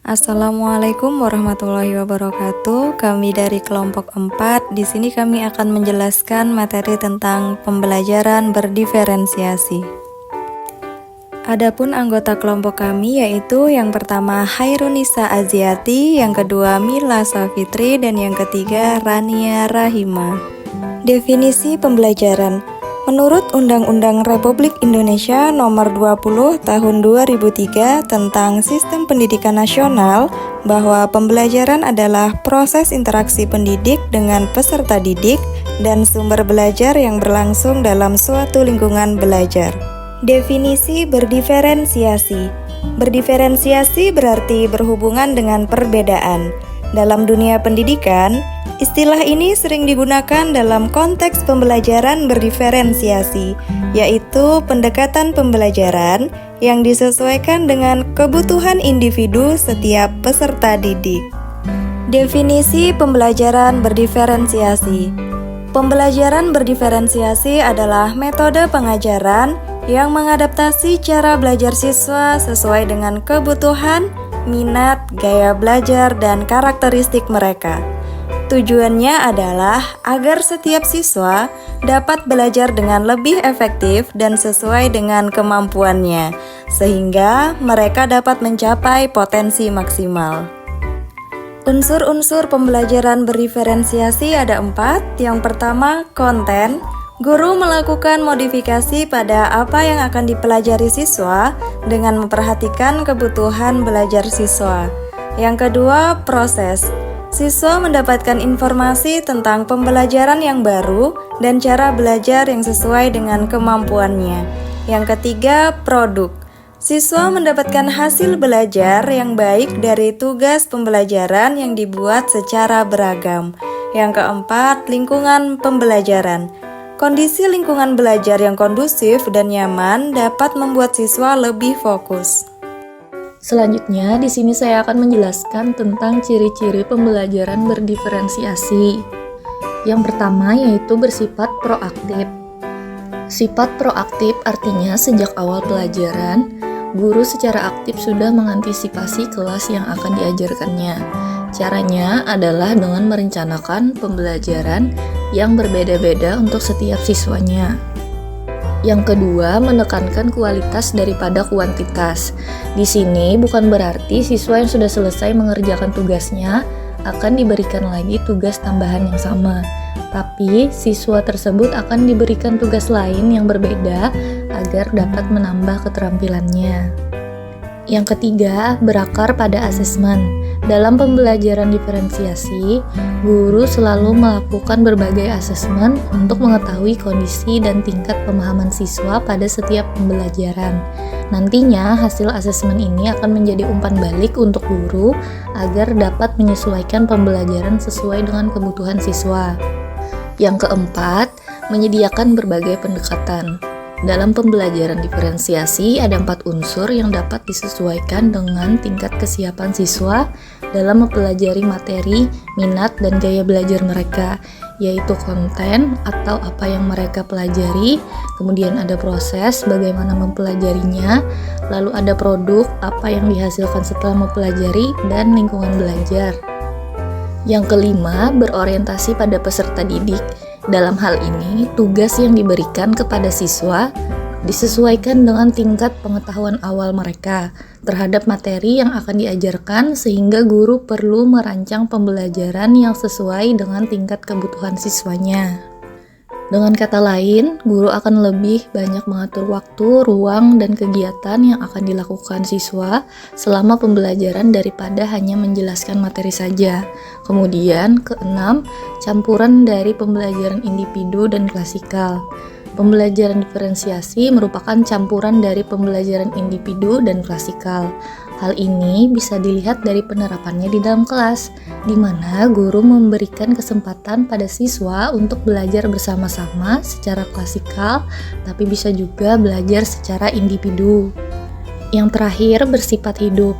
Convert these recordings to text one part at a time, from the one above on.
Assalamualaikum warahmatullahi wabarakatuh. Kami dari kelompok 4. Di sini kami akan menjelaskan materi tentang pembelajaran berdiferensiasi. Adapun anggota kelompok kami yaitu yang pertama Hairunisa Aziati, yang kedua Mila Safitri, dan yang ketiga Rania Rahima. Definisi pembelajaran. Menurut Undang-Undang Republik Indonesia Nomor 20 Tahun 2003 tentang Sistem Pendidikan Nasional, bahwa pembelajaran adalah proses interaksi pendidik dengan peserta didik dan sumber belajar yang berlangsung dalam suatu lingkungan belajar. Definisi berdiferensiasi. Berdiferensiasi berarti berhubungan dengan perbedaan. Dalam dunia pendidikan, istilah ini sering digunakan dalam konteks pembelajaran berdiferensiasi, yaitu pendekatan pembelajaran yang disesuaikan dengan kebutuhan individu setiap peserta didik. Definisi pembelajaran berdiferensiasi. Pembelajaran berdiferensiasi adalah metode pengajaran yang mengadaptasi cara belajar siswa sesuai dengan kebutuhan, minat, gaya belajar, dan karakteristik mereka. Tujuannya adalah agar setiap siswa dapat belajar dengan lebih efektif dan sesuai dengan kemampuannya, sehingga mereka dapat mencapai potensi maksimal. Unsur-unsur pembelajaran berdiferensiasi ada 4. Yang pertama, konten. Guru melakukan modifikasi pada apa yang akan dipelajari siswa dengan memperhatikan kebutuhan belajar siswa. Yang kedua, proses. Siswa mendapatkan informasi tentang pembelajaran yang baru dan cara belajar yang sesuai dengan kemampuannya. Yang ketiga, produk. Siswa mendapatkan hasil belajar yang baik dari tugas pembelajaran yang dibuat secara beragam. Yang keempat, lingkungan pembelajaran. Kondisi lingkungan belajar yang kondusif dan nyaman dapat membuat siswa lebih fokus. Selanjutnya, di sini saya akan menjelaskan tentang ciri-ciri pembelajaran berdiferensiasi. Yang pertama yaitu bersifat proaktif. Sifat proaktif artinya sejak awal pelajaran, guru secara aktif sudah mengantisipasi kelas yang akan diajarkannya. Caranya adalah dengan merencanakan pembelajaran yang berbeda-beda untuk setiap siswanya. Yang kedua, menekankan kualitas daripada kuantitas. Di sini bukan berarti siswa yang sudah selesai mengerjakan tugasnya akan diberikan lagi tugas tambahan yang sama, tapi siswa tersebut akan diberikan tugas lain yang berbeda agar dapat menambah keterampilannya. Yang ketiga, berakar pada asesmen. Dalam pembelajaran diferensiasi, guru selalu melakukan berbagai asesmen untuk mengetahui kondisi dan tingkat pemahaman siswa pada setiap pembelajaran. Nantinya, hasil asesmen ini akan menjadi umpan balik untuk guru agar dapat menyesuaikan pembelajaran sesuai dengan kebutuhan siswa. Yang keempat, menyediakan berbagai pendekatan. Dalam pembelajaran diferensiasi, ada 4 unsur yang dapat disesuaikan dengan tingkat kesiapan siswa dalam mempelajari materi, minat, dan gaya belajar mereka, yaitu konten atau apa yang mereka pelajari, kemudian ada proses bagaimana mempelajarinya, lalu ada produk apa yang dihasilkan setelah mempelajari, dan lingkungan belajar. Yang kelima, berorientasi pada peserta didik. Dalam hal ini, tugas yang diberikan kepada siswa disesuaikan dengan tingkat pengetahuan awal mereka terhadap materi yang akan diajarkan, sehingga guru perlu merancang pembelajaran yang sesuai dengan tingkat kebutuhan siswanya. Dengan kata lain, guru akan lebih banyak mengatur waktu, ruang, dan kegiatan yang akan dilakukan siswa selama pembelajaran daripada hanya menjelaskan materi saja. Kemudian, keenam, campuran dari pembelajaran individu dan klasikal. Pembelajaran diferensiasi merupakan campuran dari pembelajaran individu dan klasikal. Hal ini bisa dilihat dari penerapannya di dalam kelas, di mana guru memberikan kesempatan pada siswa untuk belajar bersama-sama secara klasikal, tapi bisa juga belajar secara individu. Yang terakhir, bersifat hidup.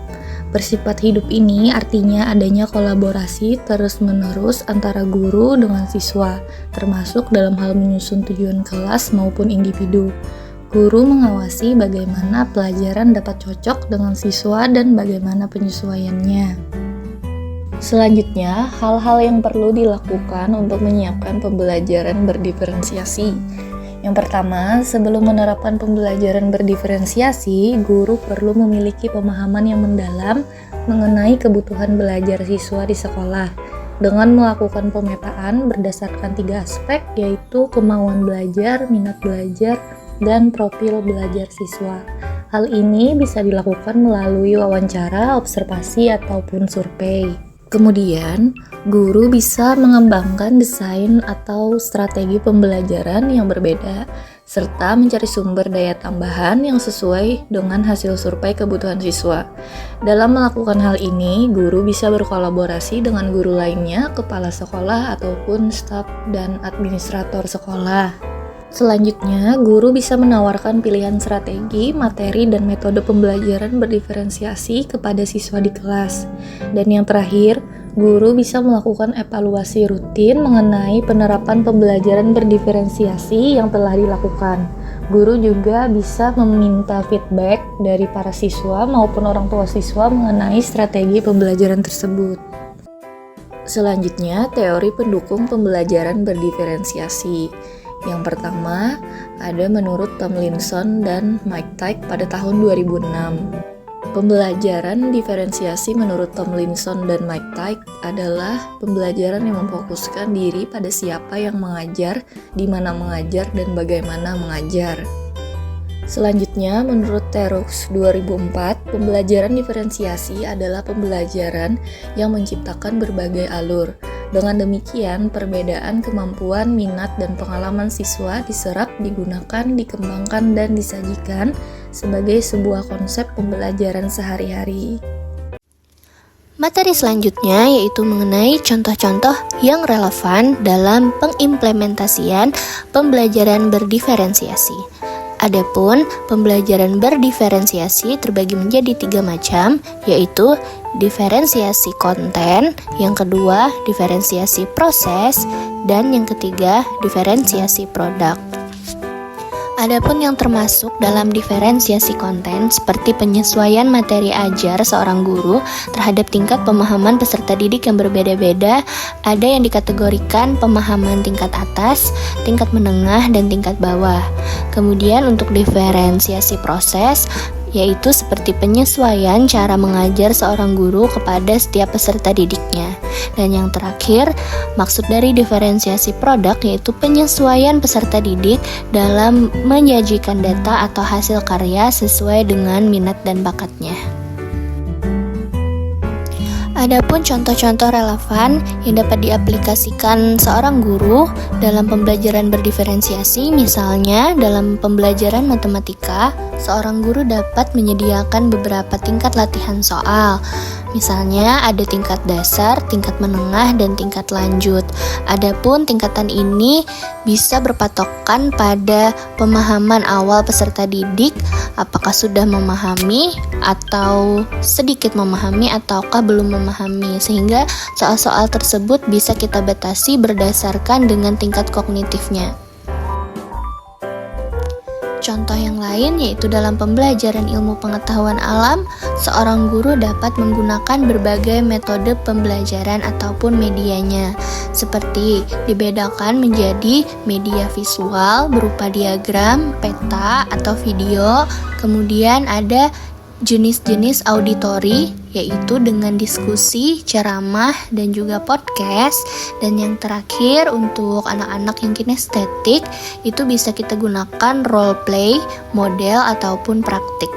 Bersifat hidup ini artinya adanya kolaborasi terus-menerus antara guru dengan siswa, termasuk dalam hal menyusun tujuan kelas maupun individu. Guru mengawasi bagaimana pelajaran dapat cocok dengan siswa dan bagaimana penyesuaiannya. Selanjutnya, hal-hal yang perlu dilakukan untuk menyiapkan pembelajaran berdiferensiasi. Yang pertama, sebelum menerapkan pembelajaran berdiferensiasi, guru perlu memiliki pemahaman yang mendalam mengenai kebutuhan belajar siswa di sekolah dengan melakukan pemetaan berdasarkan 3 aspek, yaitu kemauan belajar, minat belajar, dan profil belajar siswa. Hal ini bisa dilakukan melalui wawancara, observasi, ataupun survei. Kemudian, guru bisa mengembangkan desain atau strategi pembelajaran yang berbeda, serta mencari sumber daya tambahan yang sesuai dengan hasil survei kebutuhan siswa. Dalam melakukan hal ini, guru bisa berkolaborasi dengan guru lainnya, kepala sekolah, ataupun staf dan administrator sekolah. Selanjutnya, guru bisa menawarkan pilihan strategi, materi, dan metode pembelajaran berdiferensiasi kepada siswa di kelas. Dan yang terakhir, guru bisa melakukan evaluasi rutin mengenai penerapan pembelajaran berdiferensiasi yang telah dilakukan. Guru juga bisa meminta feedback dari para siswa maupun orang tua siswa mengenai strategi pembelajaran tersebut. Selanjutnya, teori pendukung pembelajaran berdiferensiasi. Yang pertama, ada menurut Tomlinson dan Mike Tyke pada tahun 2006. Pembelajaran diferensiasi menurut Tomlinson dan Mike Tyke adalah pembelajaran yang memfokuskan diri pada siapa yang mengajar, di mana mengajar, dan bagaimana mengajar. Selanjutnya, menurut Terux 2004, pembelajaran diferensiasi adalah pembelajaran yang menciptakan berbagai alur. Dengan demikian, perbedaan kemampuan, minat, dan pengalaman siswa diserap, digunakan, dikembangkan, dan disajikan sebagai sebuah konsep pembelajaran sehari-hari. Materi selanjutnya yaitu mengenai contoh-contoh yang relevan dalam pengimplementasian pembelajaran berdiferensiasi. Adapun pembelajaran berdiferensiasi terbagi menjadi 3 macam, yaitu diferensiasi konten, yang kedua diferensiasi proses, dan yang ketiga diferensiasi produk. Adapun yang termasuk dalam diferensiasi konten seperti penyesuaian materi ajar seorang guru terhadap tingkat pemahaman peserta didik yang berbeda-beda, ada yang dikategorikan pemahaman tingkat atas, tingkat menengah, dan tingkat bawah. Kemudian untuk diferensiasi proses, yaitu seperti penyesuaian cara mengajar seorang guru kepada setiap peserta didiknya. Dan yang terakhir, maksud dari diferensiasi produk yaitu penyesuaian peserta didik dalam menyajikan data atau hasil karya sesuai dengan minat dan bakatnya. Adapun contoh-contoh relevan yang dapat diaplikasikan seorang guru dalam pembelajaran berdiferensiasi, misalnya dalam pembelajaran matematika, seorang guru dapat menyediakan beberapa tingkat latihan soal. Misalnya ada tingkat dasar, tingkat menengah, dan tingkat lanjut. Adapun tingkatan ini bisa berpatokan pada pemahaman awal peserta didik, apakah sudah memahami atau sedikit memahami ataukah belum memahami, sehingga soal-soal tersebut bisa kita batasi berdasarkan dengan tingkat kognitifnya. Contoh yang lain yaitu dalam pembelajaran ilmu pengetahuan alam, seorang guru dapat menggunakan berbagai metode pembelajaran ataupun medianya, seperti dibedakan menjadi media visual berupa diagram, peta, atau video. Kemudian ada jenis-jenis auditori, yaitu dengan diskusi, ceramah, dan juga podcast. Dan yang terakhir untuk anak-anak yang kinestetik, itu bisa kita gunakan role play, model, ataupun praktik.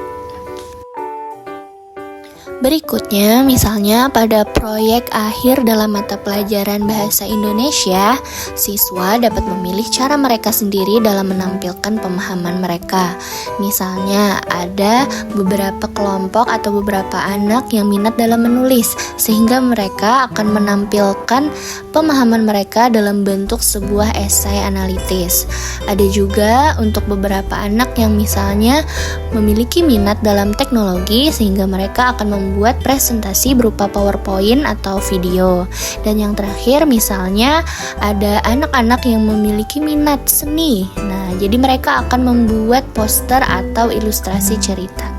Berikutnya, misalnya pada proyek akhir dalam mata pelajaran Bahasa Indonesia, siswa dapat memilih cara mereka sendiri dalam menampilkan pemahaman mereka. Misalnya, ada beberapa kelompok atau beberapa anak yang minat dalam menulis, sehingga mereka akan menampilkan pemahaman mereka dalam bentuk sebuah esai analitis. Ada juga untuk beberapa anak yang misalnya memiliki minat dalam teknologi, sehingga mereka akan membuat presentasi berupa PowerPoint atau video. Dan yang terakhir misalnya ada anak-anak yang memiliki minat seni. Nah, jadi mereka akan membuat poster atau ilustrasi cerita.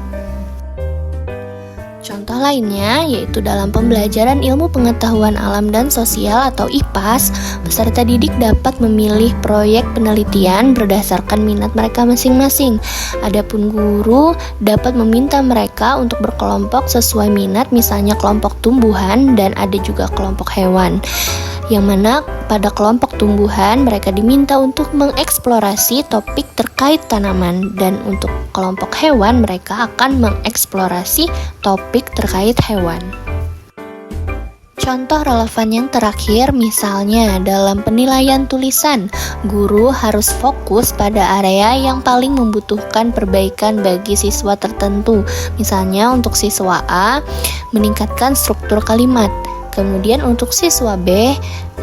Contoh lainnya yaitu dalam pembelajaran ilmu pengetahuan alam dan sosial atau IPAS, peserta didik dapat memilih proyek penelitian berdasarkan minat mereka masing-masing. Adapun guru dapat meminta mereka untuk berkelompok sesuai minat, misalnya kelompok tumbuhan dan ada juga kelompok hewan. Yang mana pada kelompok tumbuhan mereka diminta untuk mengeksplorasi topik terkait tanaman, dan untuk kelompok hewan mereka akan mengeksplorasi topik terkait hewan. Contoh relevan yang terakhir misalnya dalam penilaian tulisan, guru harus fokus pada area yang paling membutuhkan perbaikan bagi siswa tertentu. Misalnya untuk siswa A, meningkatkan struktur kalimat. Kemudian untuk siswa B,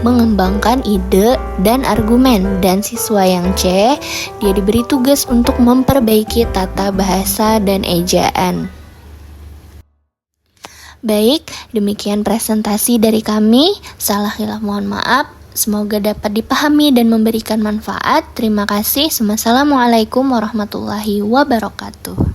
mengembangkan ide dan argumen. Dan siswa yang C, dia diberi tugas untuk memperbaiki tata bahasa dan ejaan. Baik, demikian presentasi dari kami. Salah khilaf mohon maaf. Semoga dapat dipahami dan memberikan manfaat. Terima kasih. Wassalamualaikum warahmatullahi wabarakatuh.